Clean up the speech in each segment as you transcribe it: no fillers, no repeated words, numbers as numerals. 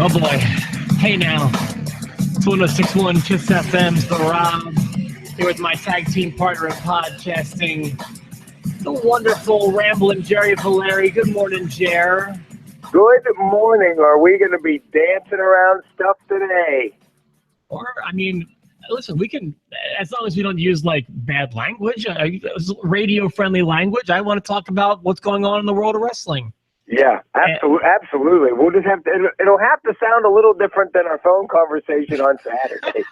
Oh boy. Hey now. It's 1061 Kiss FM's The Rob. Here with my tag team partner in podcasting, the wonderful rambling Jerry Valeri. Good morning, Jer. Good morning. Are we going to be dancing around stuff today? Or, I mean, listen, we can, as long as we don't use like bad language, radio-friendly language. I want to talk about what's going on in the world of wrestling. Yeah, absolutely. We'll just have to. It'll have to sound a little different than our phone conversation on Saturday.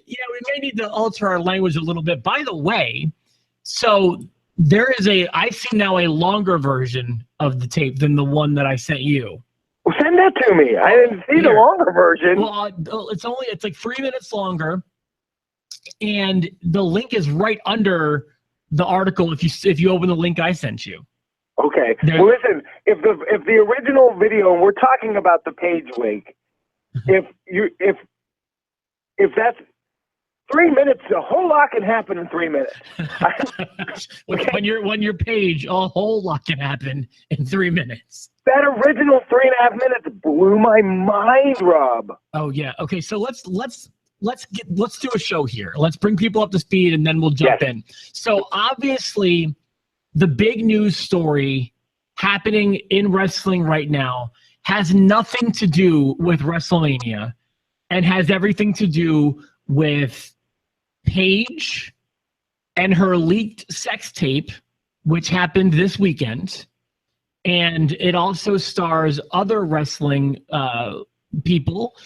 Yeah, we may need to alter our language a little bit. By the way, so there is I've seen now a longer version of the tape than the one that I sent you. Well, send that to me. I didn't see the longer version. Well, it's like 3 minutes longer, and the link is right under the article if you open the link I sent you. Okay. Well, listen. If the original video, and we're talking about the Paige link, if that's 3 minutes, a whole lot can happen in 3 minutes. Okay. When you're Paige, a whole lot can happen in 3 minutes. That original 3.5 minutes blew my mind, Rob. Oh yeah. Okay. So let's do a show here. Let's bring people up to speed, and then we'll jump in. So obviously, the big news story happening in wrestling right now has nothing to do with WrestleMania and has everything to do with Paige and her leaked sex tape, which happened this weekend. And it also stars other wrestling people.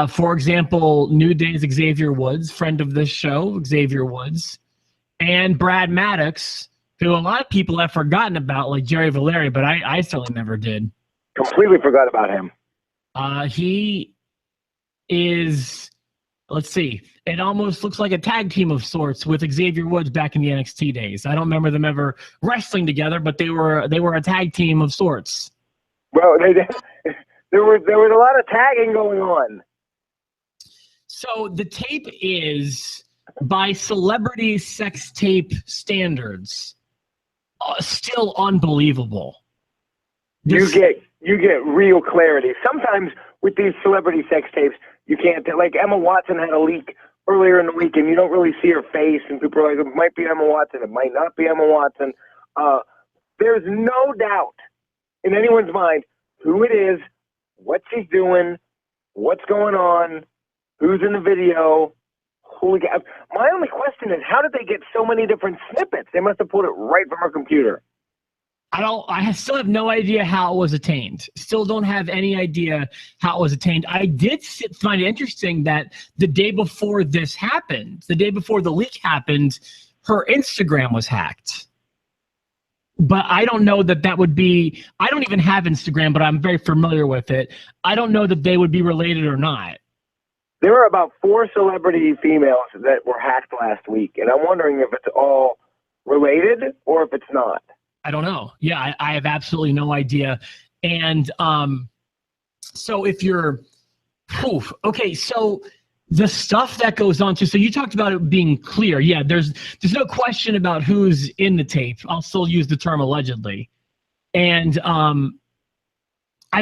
For example, New Day's Xavier Woods, friend of this show, Xavier Woods, and Brad Maddox, who a lot of people have forgotten about, like Jerry Valeri, but I certainly never did. Completely forgot about him. He is, let's see, it almost looks like a tag team of sorts with Xavier Woods back in the NXT days. I don't remember them ever wrestling together, but they were a tag team of sorts. Well, there was a lot of tagging going on. So the tape is, by celebrity sex tape standards, still unbelievable. You get real clarity. Sometimes with these celebrity sex tapes, you can't. Like Emma Watson had a leak earlier in the week, and you don't really see her face, and people are like, it might be Emma Watson, it might not be Emma Watson. There's no doubt in anyone's mind who it is, what she's doing, what's going on, who's in the video. Holy cow. My only question is, how did they get so many different snippets? They must have pulled it right from her computer. I still have no idea how it was attained. Still don't have any idea how it was attained. I did find it interesting that the day before this happened, the day before the leak happened, her Instagram was hacked. But I don't know that would be, I don't even have Instagram, but I'm very familiar with it. I don't know that they would be related or not. There were about 4 celebrity females that were hacked last week, and I'm wondering if it's all related or if it's not. I don't know. Yeah, I have absolutely no idea. And so if you're, okay, so the stuff that goes on so you talked about it being clear. Yeah, there's no question about who's in the tape. I'll still use the term allegedly. And I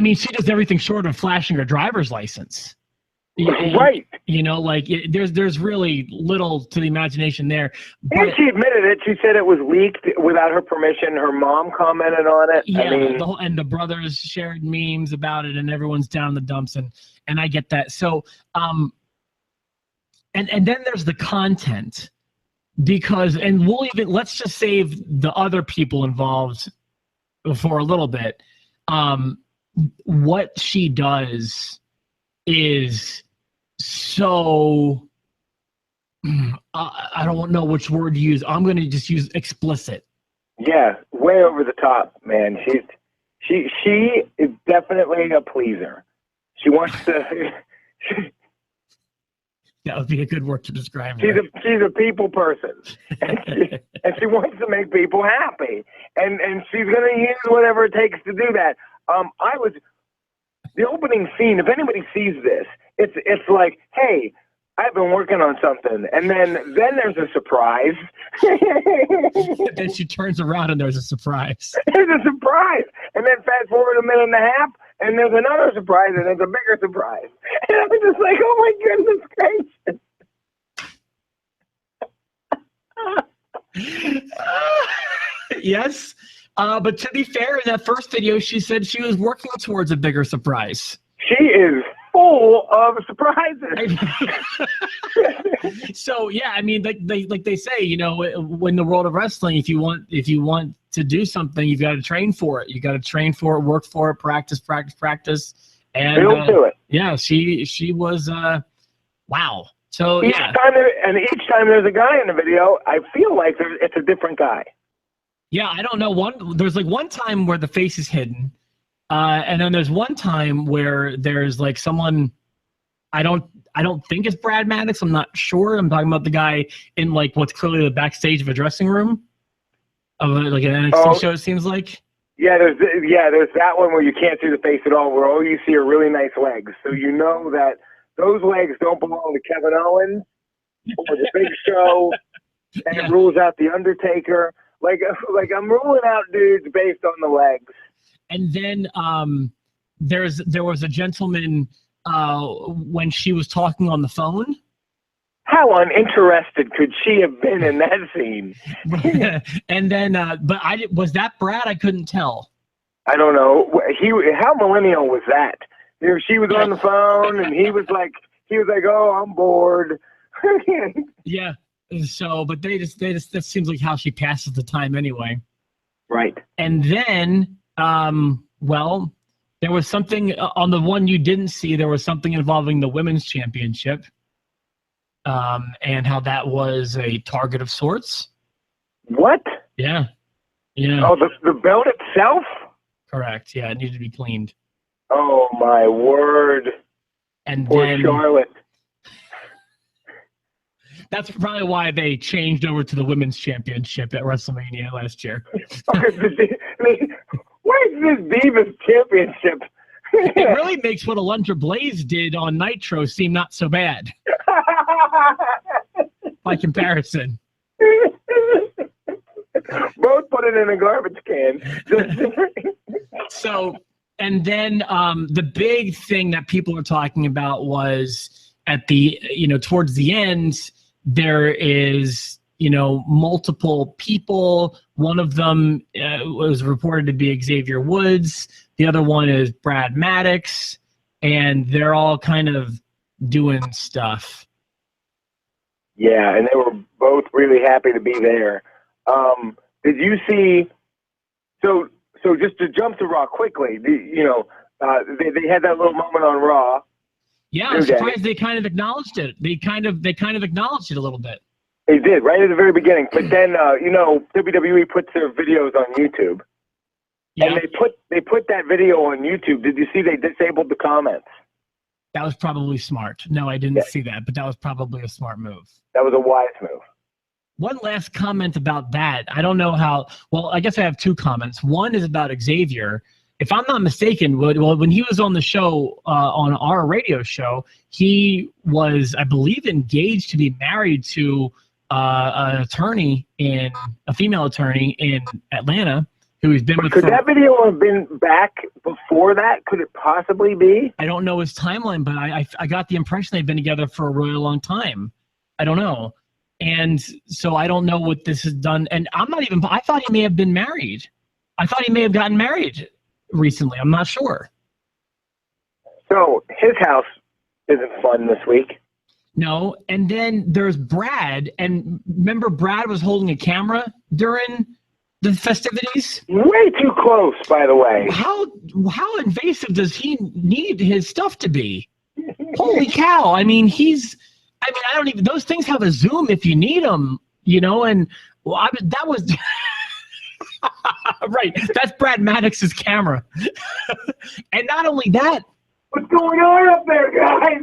mean, she does everything short of flashing her driver's license. Right. You know, like there's really little to the imagination there. And she admitted it. She said it was leaked without her permission. Her mom commented on it. Yeah, I mean, and the brothers shared memes about it, and everyone's down in the dumps, and I get that. So, and then there's the content, because, and let's just save the other people involved for a little bit. What she does is so, I don't know which word to use. I'm going to just use explicit. Yeah, way over the top, man. She is definitely a pleaser. She wants to. That would be a good word to describe her. She's a people person, and she wants to make people happy, and she's going to use whatever it takes to do that. The opening scene. If anybody sees this, it's like, hey, I've been working on something. And then there's a surprise. Then she turns around and there's a surprise. There's a surprise. And then fast forward a minute and a half, and there's another surprise, and there's a bigger surprise. And I'm just like, oh my goodness gracious. Yes. But to be fair, in that first video, she said she was working towards a bigger surprise. She is full of surprises. So yeah, I mean, like they say, you know, in the world of wrestling, if you want to do something, you've got to train for it. You got to train for it, work for it, practice, and They'll do it. Yeah, she was wow. So each time there's a guy in the video, I feel like it's a different guy. Yeah, I don't know. There's like one time where the face is hidden, and then there's one time where there's like someone. I don't think it's Brad Maddox. I'm not sure. I'm talking about the guy in like what's clearly the backstage of a dressing room of like an NXT show. It seems like. Yeah, there's that one where you can't see the face at all, where all you see are really nice legs. So you know that those legs don't belong to Kevin Owens or the Big Show, and it rules out the Undertaker. Like I'm ruling out dudes based on the legs. And then there was a gentleman when she was talking on the phone. How uninterested could she have been in that scene? And then, but was that Brad? I couldn't tell. I don't know. How millennial was that? You know, she was on the phone, and he was like, "Oh, I'm bored." Yeah. So, but they just that seems like how she passes the time anyway. Right. And then, well, there was something on the one you didn't see. There was something involving the women's championship, and how that was a target of sorts. What? Yeah. Yeah. Oh, the belt itself? Correct. Yeah, it needed to be cleaned. Oh my word! And poor then Charlotte. That's probably why they changed over to the women's championship at WrestleMania last year. What is this Divas championship? It really makes what Alundra Blaze did on Nitro seem not so bad. By comparison. Both put it in a garbage can. So, and then the big thing that people are talking about was at the, towards the end, there is, multiple people. One of them was reported to be Xavier Woods. The other one is Brad Maddox. And they're all kind of doing stuff. Yeah, and they were both really happy to be there. Did you see? So just to jump to Raw quickly, they had that little moment on Raw. Yeah, I'm surprised they kind of acknowledged it. They kind of acknowledged it a little bit. They did right at the very beginning, but then WWE puts their videos on YouTube, and they put that video on YouTube. Did you see they disabled the comments? That was probably smart. No, I didn't see that, but that was probably a smart move. That was a wise move. One last comment about that. I don't know how. Well, I guess I have two comments. One is about Xavier. If I'm not mistaken, when he was on the show, on our radio show, he was, I believe, engaged to be married to a female attorney in Atlanta who he's been with. Could that video have been back before that? Could it possibly be? I don't know his timeline, but I got the impression they've been together for a really long time. I don't know. And so I don't know what this has done. And I thought he may have been married. I thought he may have gotten married recently. I'm not sure. So his house isn't fun this week. No. And then there's Brad. And remember, Brad was holding a camera during the festivities? Way too close, by the way. How invasive does he need his stuff to be? Holy cow. I mean, those things have a zoom if you need them, and that was right. That's Brad Maddox's camera. And not only that, what's going on up there, guys?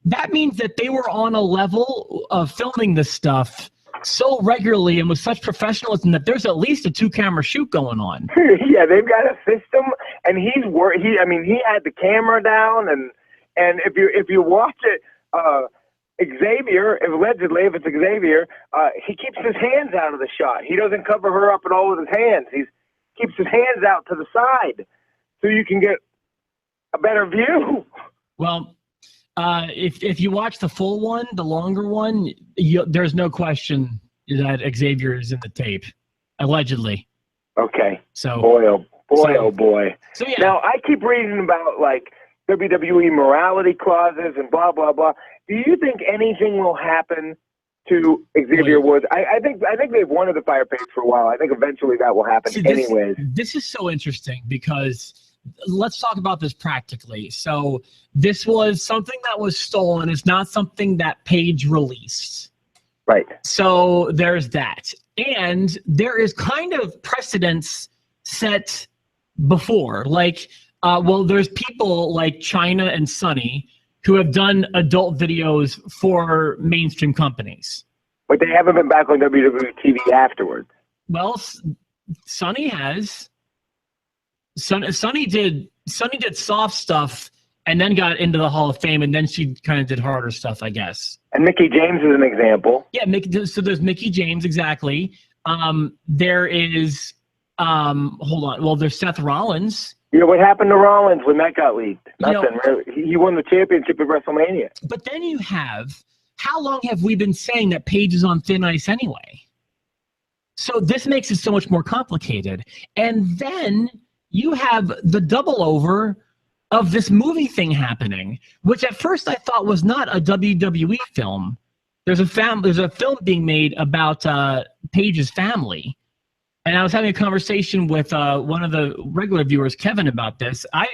That means that they were on a level of filming this stuff so regularly and with such professionalism that there's at least a 2-camera shoot going on. Yeah, they've got a system, and he had the camera down, and if you watch it, Xavier, if it's Xavier, he keeps his hands out of the shot. He doesn't cover her up at all with his hands. He keeps his hands out to the side so you can get a better view. Well, if you watch the full one, the longer one, there's no question that Xavier is in the tape, allegedly. Okay. So oh boy. So yeah. Now I keep reading about like WWE morality clauses and blah blah blah. Do you think anything will happen to Xavier Woods? I think they've wanted to fire Paige for a while. I think eventually that will happen anyways. This is so interesting because let's talk about this practically. So this was something that was stolen. It's not something that Paige released. Right. So there's that. And there is kind of precedence set before. Like, there's people like China and Sunny who have done adult videos for mainstream companies. But they haven't been back on WWE TV afterwards. Well, Sunny has. Sunny did soft stuff and then got into the Hall of Fame, and then she kind of did harder stuff, I guess. And Mickie James is an example. Yeah, so there's Mickie James, exactly. There is, hold on. Well, there's Seth Rollins. You know what happened to Rollins when that got leaked? Nothing. Really. He won the championship at WrestleMania. But then you have, how long have we been saying that Paige is on thin ice anyway? So this makes it so much more complicated. And then you have the double over of this movie thing happening, which at first I thought was not a WWE film. There's a film being made about Paige's family. And I was having a conversation with one of the regular viewers, Kevin, about this. I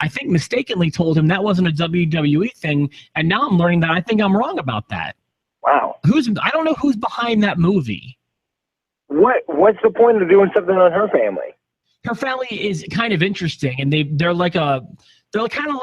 think mistakenly told him that wasn't a WWE thing, and now I'm learning that I think I'm wrong about that. Wow. I don't know who's behind that movie. What's the point of doing something on her family? Her family is kind of interesting, and they're kind of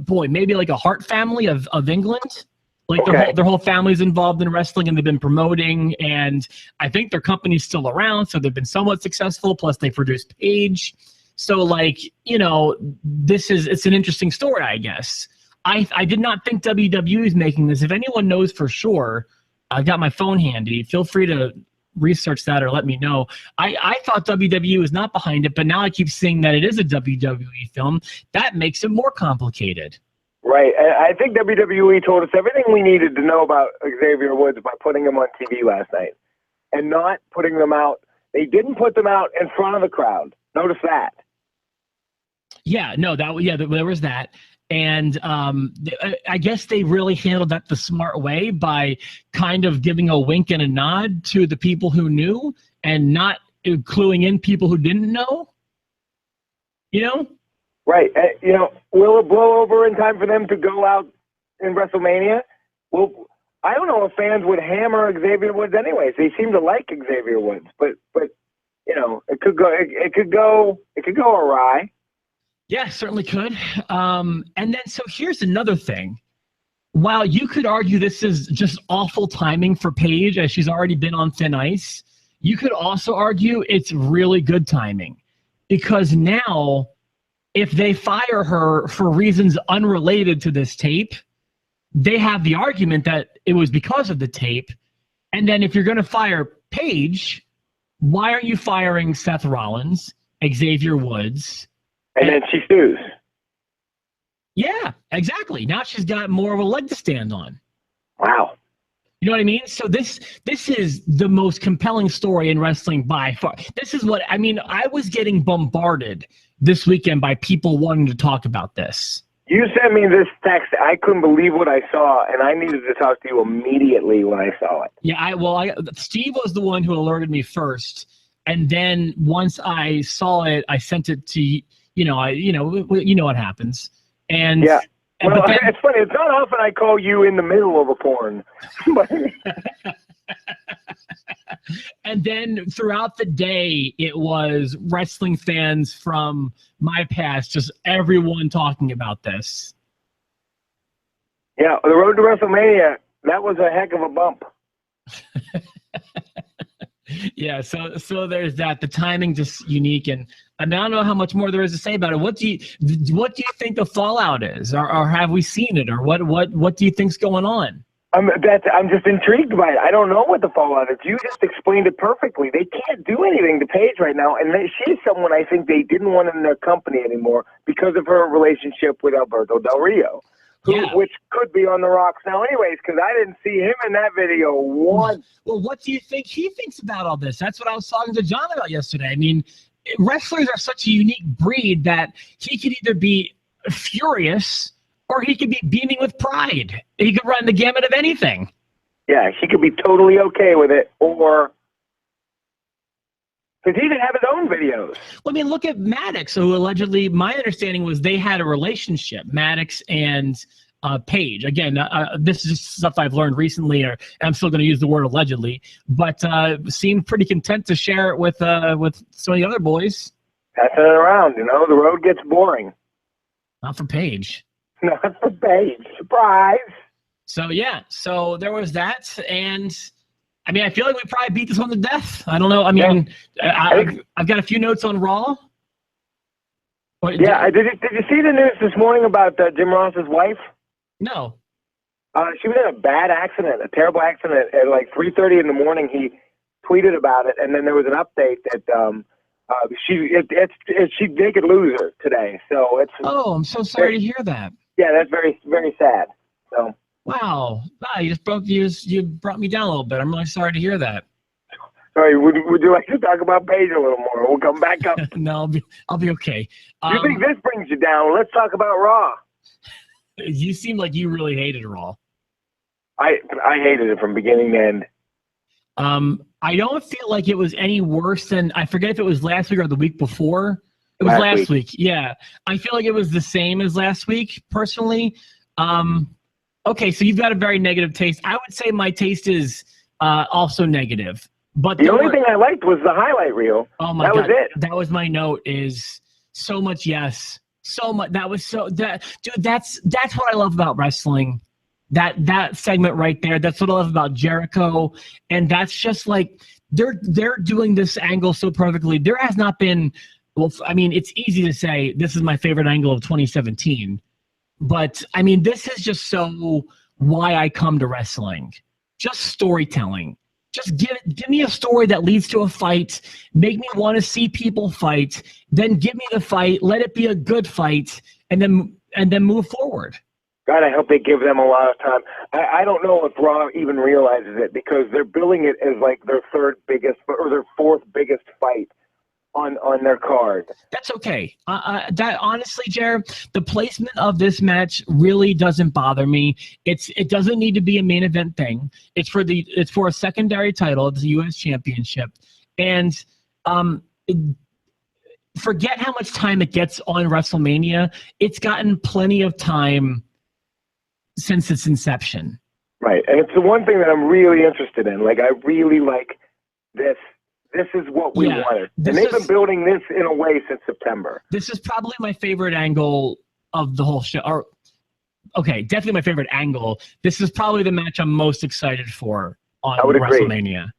like maybe like a Hart family of England. Like their whole family's involved in wrestling, and they've been promoting, and I think their company's still around, so they've been somewhat successful. Plus, they produced Paige, so like it's an interesting story, I guess. I did not think WWE is making this. If anyone knows for sure, I've got my phone handy. Feel free to research that or let me know. I thought WWE was not behind it, but now I keep seeing that it is a WWE film. That makes it more complicated. Right. I think WWE told us everything we needed to know about Xavier Woods by putting him on TV last night and not putting them out. They didn't put them out in front of the crowd. Notice that. Yeah, no, there was that. And I guess they really handled that the smart way by kind of giving a wink and a nod to the people who knew and not cluing in people who didn't know. Right. Will it blow over in time for them to go out in WrestleMania? Well, I don't know if fans would hammer Xavier Woods anyways. They seem to like Xavier Woods, but it could go awry. Yeah, certainly could. And then so here's another thing. While you could argue this is just awful timing for Paige as she's already been on thin ice, you could also argue it's really good timing because now if they fire her for reasons unrelated to this tape, they have the argument that it was because of the tape. And then if you're going to fire Paige, why aren't you firing Seth Rollins, Xavier Woods? And then she sues. Yeah, exactly. Now she's got more of a leg to stand on. Wow. You know what I mean? So this is the most compelling story in wrestling by far. This is what I mean. I was getting bombarded this weekend by people wanting to talk about this. You sent me this text. I couldn't believe what I saw, and I needed to talk to you immediately when I saw it. Yeah, Steve was the one who alerted me first, and then once I saw it, I sent it to you know what happens. And yeah. Well, it's funny. It's not often I call you in the middle of a porn. And then throughout the day, it was wrestling fans from my past, just everyone talking about this. Yeah, the road to WrestleMania, that was a heck of a bump. Yeah, so there's that. The timing just unique, and I don't know how much more there is to say about it. What do you think the fallout is, or have we seen it, or what do you think's going on? I'm just intrigued by it. I don't know what the fallout is. You just explained it perfectly. They can't do anything to Paige right now, and she's someone I think they didn't want in their company anymore because of her relationship with Alberto Del Rio, which could be on the rocks now anyways, because I didn't see him in that video once. Well, what do you think he thinks about all this? That's what I was talking to John about yesterday. I mean, wrestlers are such a unique breed that he could either be furious or he could be beaming with pride. He could run the gamut of anything. Yeah, he could be totally okay with it, or because he didn't have his own videos. Well, I mean, look at Maddox, who allegedly, my understanding was they had a relationship, Maddox and Paige. Again, this is just stuff I've learned recently, and I'm still going to use the word allegedly, but seemed pretty content to share it with some of the other boys. Passing it around, you know, the road gets boring. Not for Paige. Not for Paige. Surprise. So, yeah. So there was that. And, I mean, I feel like we probably beat this one to death. I don't know. I mean, I've got a few notes on Raw. Did you see the news this morning about Jim Ross's wife? No. She was in a bad accident, a terrible accident. At like 3:30 in the morning, he tweeted about it. And then there was an update that they could lose her today. So it's. Oh, I'm so sorry to hear that. Yeah, that's very, very sad. So. Wow, you brought me down a little bit. I'm really sorry to hear that. Sorry, would you like to talk about Paige a little more? We'll come back up. No, I'll be okay. You think this brings you down? Let's talk about Raw. You seem like you really hated Raw. I hated it from beginning to end. I don't feel like it was any worse than, I forget if it was last week or the week before. It was last week. Yeah. I feel like it was the same as last week, personally. Okay, so you've got a very negative taste. I would say my taste is also negative. But the only thing I liked was the highlight reel. Oh my God. That was it. That was my note, is so much yes. So much. Dude, that's what I love about wrestling. That segment right there. That's what I love about Jericho. And that's just like, they're doing this angle so perfectly. There has not been, well, I mean, it's easy to say this is my favorite angle of 2017. But, I mean, this is just so why I come to wrestling. Just storytelling. Just give me a story that leads to a fight. Make me want to see people fight. Then give me the fight. Let it be a good fight. And then move forward. God, I hope they give them a lot of time. I don't know if Raw even realizes it, because they're billing it as like their third biggest or their fourth biggest fight on their card. That's okay. That honestly, Jer, the placement of this match really doesn't bother me. It doesn't need to be a main event thing. It's for a secondary title. It's a U.S. Championship, and forget how much time it gets on WrestleMania. It's gotten plenty of time since its inception. Right, and it's the one thing that I'm really interested in. Like, I really like this. This is what we wanted. And they've been building this in a way since September. This is probably my favorite angle of the whole show. Or, okay, definitely my favorite angle. This is probably the match I'm most excited for on WrestleMania.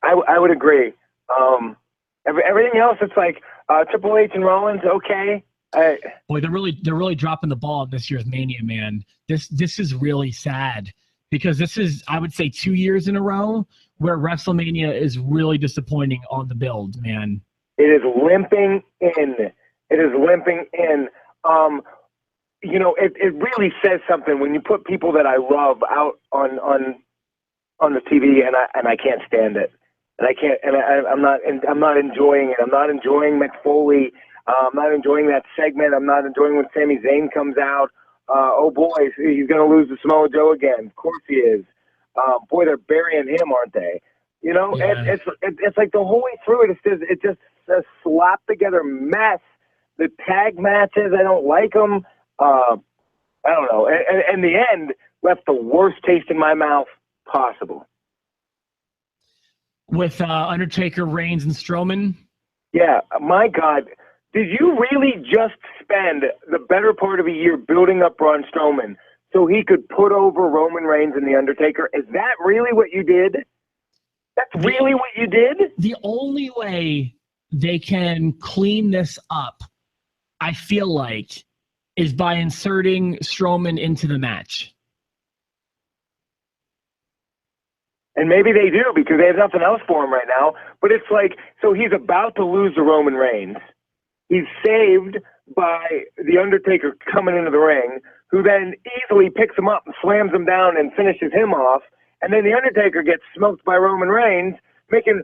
I would agree. Everything else, it's like Triple H and Rollins, okay. Boy, they're really dropping the ball in this year's Mania, man. This is really sad, because this is, I would say, 2 years in a row where WrestleMania is really disappointing on the build, man. It is limping in. It is limping in. You know, it really says something when you put people that I love out on the TV, and I can't stand it, and I can't, and I'm not enjoying it. I'm not enjoying Mick Foley. I'm not enjoying that segment. I'm not enjoying when Sami Zayn comes out. Oh boy, he's going to lose to Samoa Joe again. Of course he is. Boy, they're burying him, aren't they? You know, it's like the whole way through it, it's just a slap together mess. The tag matches, I don't like them. I don't know. And the end left the worst taste in my mouth possible. With Undertaker, Reigns, and Strowman? Yeah, my God. Did you really just spend the better part of a year building up Braun Strowman so he could put over Roman Reigns and The Undertaker? Is that really what you did? That's really what you did? The only way they can clean this up, I feel like, is by inserting Strowman into the match. And maybe they do because they have nothing else for him right now. But it's like, so he's about to lose to Roman Reigns. He's saved by The Undertaker coming into the ring, who then easily picks him up and slams him down and finishes him off. And then The Undertaker gets smoked by Roman Reigns, making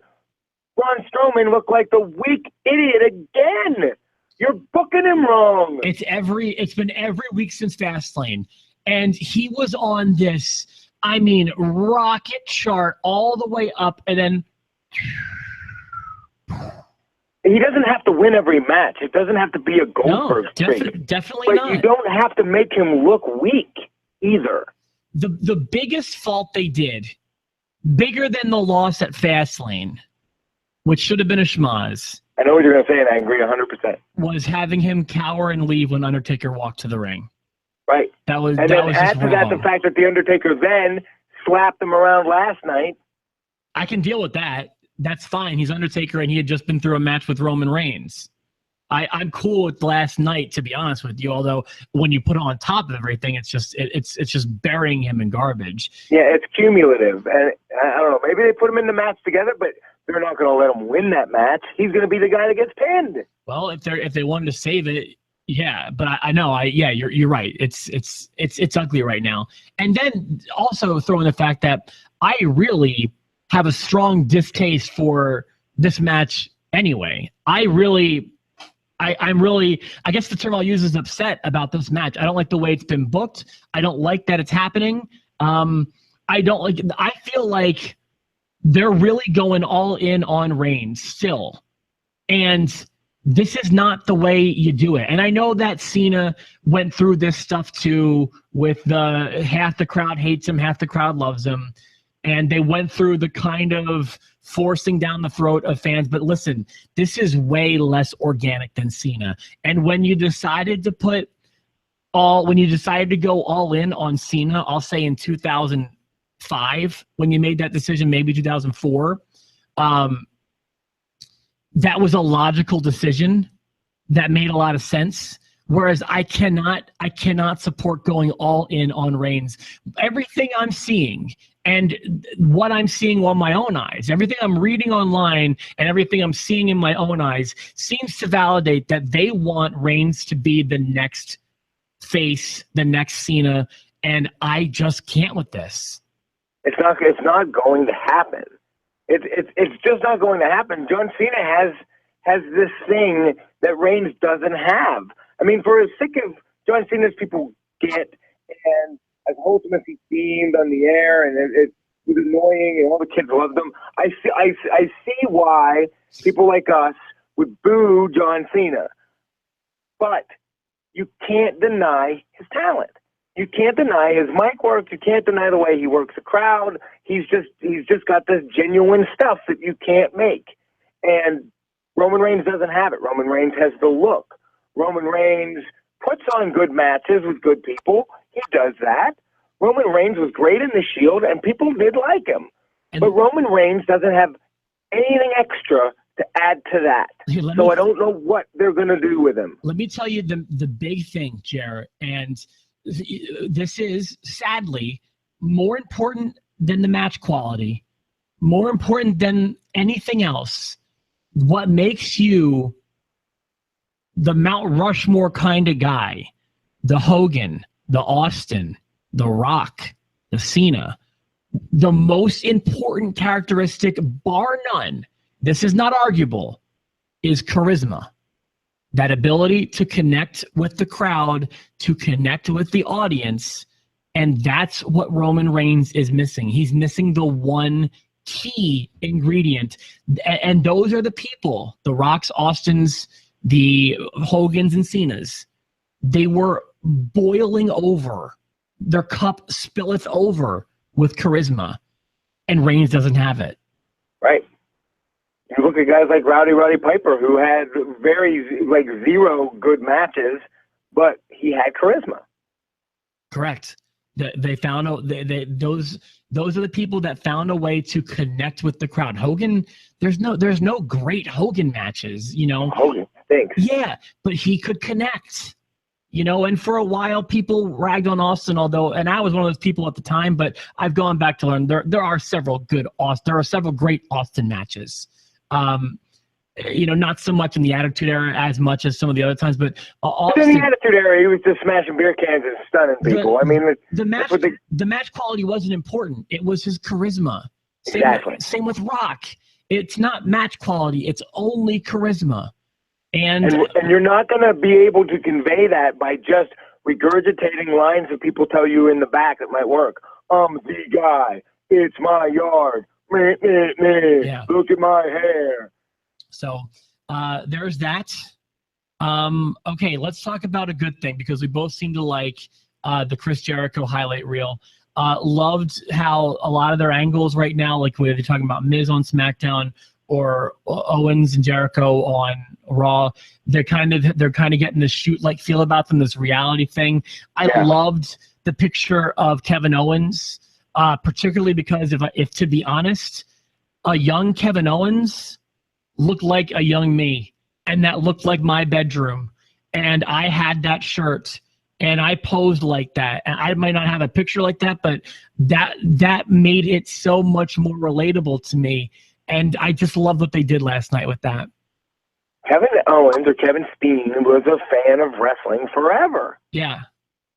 Braun Strowman look like the weak idiot again. You're booking him wrong. It's been every week since Fastlane. And he was on this, I mean, rocket chart all the way up, and then he doesn't have to win every match. It doesn't have to be a Goldberg streak. Definitely but not. You don't have to make him look weak either. The biggest fault they did, bigger than the loss at Fastlane, which should have been a schmaz. I know what you're going to say, and I agree 100%. Was having him cower and leave when Undertaker walked to the ring. Right. That was and that then was add just to wrong. that the fact that The Undertaker then slapped him around last night. I can deal with that. That's fine. He's Undertaker, and he had just been through a match with Roman Reigns. I'm cool with last night, to be honest with you. Although when you put it on top of everything, it's just burying him in garbage. Yeah, it's cumulative, and I don't know. Maybe they put him in the match together, but they're not going to let him win that match. He's going to be the guy that gets pinned. Well, if they wanted to save it, yeah. But I know, you're right. It's ugly right now. And then also throw in the fact that I really have a strong distaste for this match anyway. I'm really, I guess the term I'll use is upset about this match. I don't like the way it's been booked. I don't like that it's happening. I feel like they're really going all in on Reigns still. And this is not the way you do it. And I know that Cena went through this stuff too with the half the crowd hates him, half the crowd loves him. And they went through the kind of forcing down the throat of fans. But listen, this is way less organic than Cena. And when you decided to go all in on Cena, I'll say in 2005, when you made that decision, maybe 2004, that was a logical decision that made a lot of sense. Whereas I cannot support going all in on Reigns. Everything I'm seeing and what I'm seeing on my own eyes, everything I'm reading online and everything I'm seeing in my own eyes seems to validate that they want Reigns to be the next face, the next Cena, and I just can't with this. It's not going to happen. It's just not going to happen. John Cena has this thing that Reigns doesn't have. I mean, for as sick of John Cena as people get, and as wholesome as he seemed on the air, and it was annoying, and all the kids loved him, I see why people like us would boo John Cena. But you can't deny his talent. You can't deny his mic work. You can't deny the way he works the crowd. He's just got this genuine stuff that you can't make. And Roman Reigns doesn't have it. Roman Reigns has the look. Roman Reigns puts on good matches with good people. He does that. Roman Reigns was great in the Shield, and people did like him. But Roman Reigns doesn't have anything extra to add to that. So I don't know what they're going to do with him. Let me tell you the big thing, Jarrett, and this is, sadly, more important than the match quality, more important than anything else. What makes you the Mount Rushmore kind of guy, the Hogan, the Austin, the Rock, the Cena, the most important characteristic, bar none, this is not arguable, is charisma. That ability to connect with the crowd, to connect with the audience, and that's what Roman Reigns is missing. He's missing the one key ingredient, and those are the people, the Rocks, Austins, the Hogans, and Cenas. They were boiling over. Their cup spilleth over with charisma, and Reigns doesn't have it. Right. You look at guys like Roddy Piper, who had zero good matches, but he had charisma. Correct. They found those are the people that found a way to connect with the crowd. Hogan, there's no great Hogan matches, you know. Hogan stinks. Yeah, but he could connect. You know, and for a while people ragged on Austin, and I was one of those people at the time, but I've gone back to learn there are several great Austin matches. You know, not so much in the Attitude Era as much as some of the other times, but Austin, in the Attitude Era, he was just smashing beer cans and stunning people. The match quality wasn't important. It was his charisma. Same with Rock. It's not match quality. It's only charisma. And you're not going to be able to convey that by just regurgitating lines that people tell you in the back that might work. I'm the guy. It's my yard. Meh, meh, meh. Yeah. Look at my hair. So there's that. Okay, let's talk about a good thing, because we both seem to like the Chris Jericho highlight reel. Loved how a lot of their angles right now, like whether they're talking about Miz on SmackDown or Owens and Jericho on Raw, they're kind of getting this shoot-like feel about them, this reality thing. I loved the picture of Kevin Owens, particularly because if to be honest, a young Kevin Owens looked like a young me, and that looked like my bedroom, and I had that shirt, and I posed like that. And I might not have a picture like that, but that made it so much more relatable to me. And I just love what they did last night with that. Kevin Owens, or Kevin Steen, was a fan of wrestling forever. Yeah.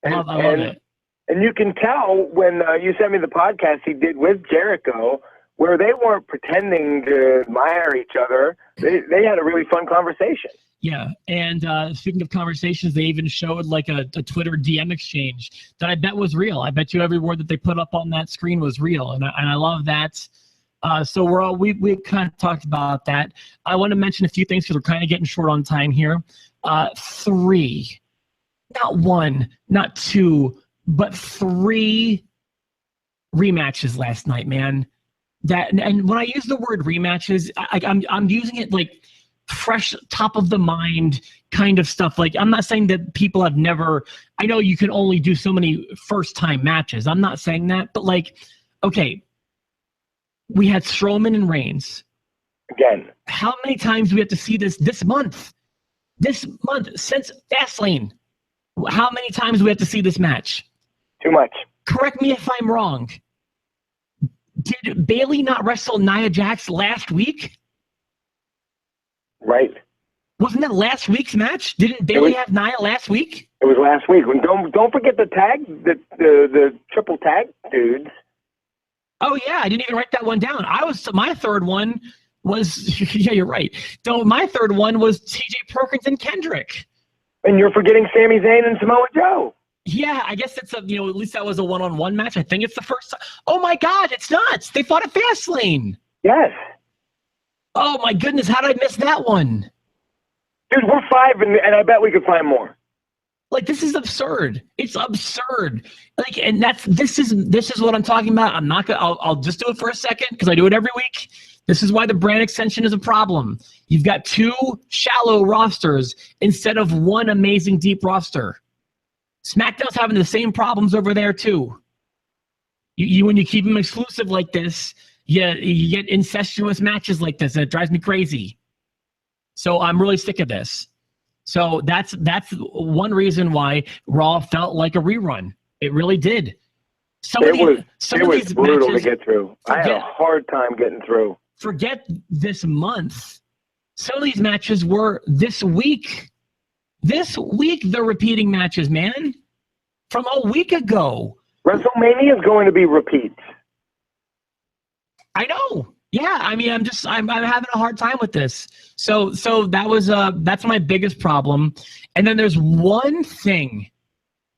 I love it. And you can tell when you sent me the podcast he did with Jericho, where they weren't pretending to admire each other. They had a really fun conversation. Yeah, and speaking of conversations, they even showed like a Twitter DM exchange that I bet was real. I bet you every word that they put up on that screen was real, and I love that. So we kind of talked about that. I want to mention a few things because we're kind of getting short on time here. 3, not 1, not 2, but 3 rematches last night, man. And when I use the word rematches, I'm using it like fresh, top of the mind kind of stuff. Like, I'm not saying that people have never. I know you can only do so many first time matches. I'm not saying that, but like, okay. We had Strowman and Reigns. Again. How many times do we have to see this month? This month, since Fastlane. How many times do we have to see this match? Too much. Correct me if I'm wrong. Did Bayley not wrestle Nia Jax last week? Right. Wasn't that last week's match? Didn't Bayley have Nia last week? It was last week. Don't forget the tag, the triple tag dudes. Oh yeah, I didn't even write that one down. My third one was yeah, you're right. So my third one was T.J. Perkins and Kendrick. And you're forgetting Sami Zayn and Samoa Joe. Yeah, I guess it's at least that was a one-on-one match. I think it's the first time. Oh my God, it's nuts! They fought at Fastlane. Yes. Oh my goodness, how did I miss that one? Dude, we're 5, and I bet we could find more. Like, this is absurd. It's absurd. Like, and this is what I'm talking about. I'm not gonna. I'll just do it for a second because I do it every week. This is why the brand extension is a problem. You've got 2 shallow rosters instead of 1 amazing deep roster. SmackDown's having the same problems over there too. You when you keep them exclusive like this, you get incestuous matches like this, and it drives me crazy. So I'm really sick of this. So that's one reason why Raw felt like a rerun. It really did. It was brutal to get through. I had a hard time getting through. Forget this month. Some of these matches were this week. This week they're repeating matches, man. From a week ago. WrestleMania is going to be repeats. I know. Yeah, I mean, I'm having a hard time with this. So that's my biggest problem. And then there's one thing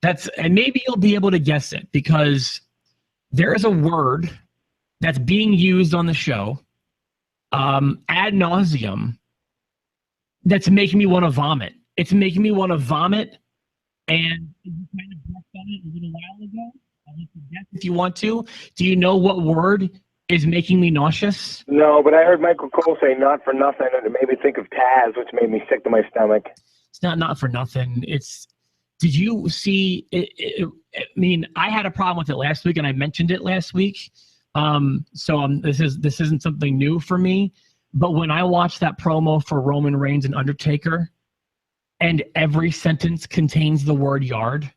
and maybe you'll be able to guess it, because there is a word that's being used on the show ad nauseum that's making me want to vomit. It's making me want to vomit, and you kind of brushed on it a little while ago. I'll let you guess if you want to. Do you know what word is making me nauseous? No, but I heard Michael Cole say "not for nothing," and it made me think of Taz, which made me sick to my stomach. It's not for nothing. Did you see it? I mean, I had a problem with it last week, and I mentioned it last week. This isn't something new for me. But when I watched that promo for Roman Reigns and Undertaker, and every sentence contains the word yard.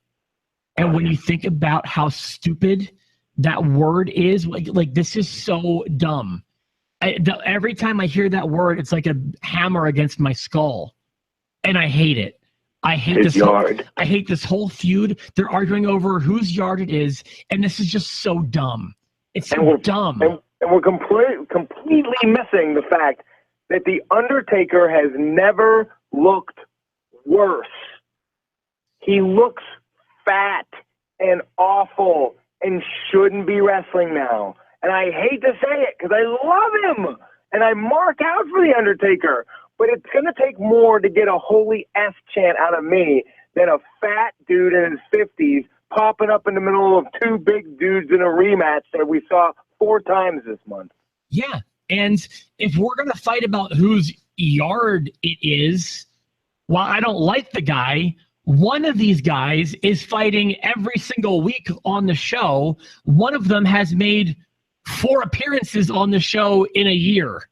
And when you think about how stupid that word is, like this is so dumb. Every time I hear that word, it's like a hammer against my skull, and I hate it. I hate this yard. I hate this whole feud. They're arguing over whose yard it is, and this is just so dumb. It's so dumb. And we're completely missing the fact that The Undertaker has never looked worse. He looks fat and awful and shouldn't be wrestling now. And I hate to say it because I love him and I mark out for The Undertaker. But it's going to take more to get a holy F chant out of me than a fat dude in his 50s popping up in the middle of two big dudes in a rematch that we saw 4 times this month. Yeah. And if we're going to fight about whose yard it is, while I don't like the guy, one of these guys is fighting every single week on the show. One of them has made 4 appearances on the show in a year.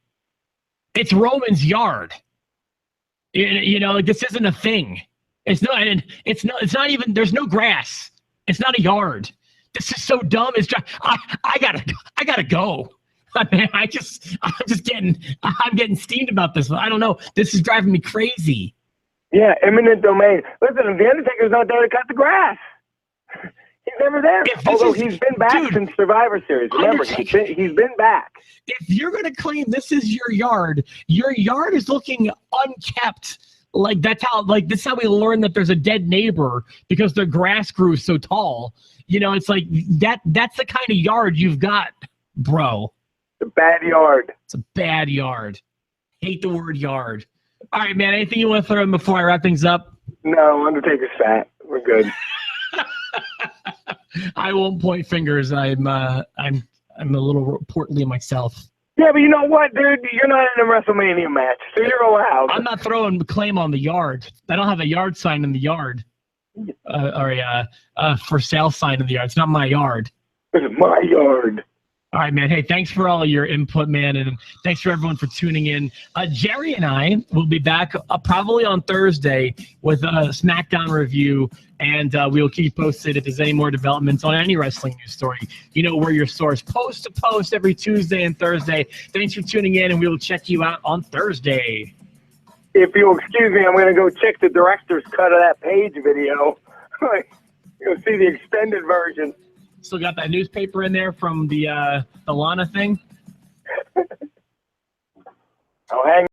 It's Roman's yard. You know, like this isn't a thing. It's not even, there's no grass. It's not a yard. This is so dumb. It's just, I gotta go. I mean, I'm getting steamed about this. I don't know. This is driving me crazy. Yeah, eminent domain. Listen, The Undertaker's not there to cut the grass. He's never there. Although he's been back since Survivor Series. Remember, he's been back. If you're going to claim this is your yard is looking unkept. Like this is how we learn that there's a dead neighbor because their grass grew so tall. You know, it's like that's the kind of yard you've got, bro. It's a bad yard. It's a bad yard. Hate the word yard. All right, man. Anything you want to throw in before I wrap things up? No, Undertaker's fat. We're good. I won't point fingers. I'm a little portly myself. Yeah, but you know what, dude? You're not in a WrestleMania match, so you're allowed. I'm not throwing claim on the yard. I don't have a yard sign in the yard, or a for sale sign in the yard. It's not my yard. It's my yard. All right, man. Hey, thanks for all of your input, man, and thanks for everyone for tuning in. Jerry and I will be back probably on Thursday with a SmackDown review, and we'll keep you posted if there's any more developments on any wrestling news story. You know, we're your source post to post every Tuesday and Thursday. Thanks for tuning in, and we will check you out on Thursday. If you'll excuse me, I'm going to go check the director's cut of that Paige video. You'll see the extended version. Still got that newspaper in there from the Lana thing? I'll hang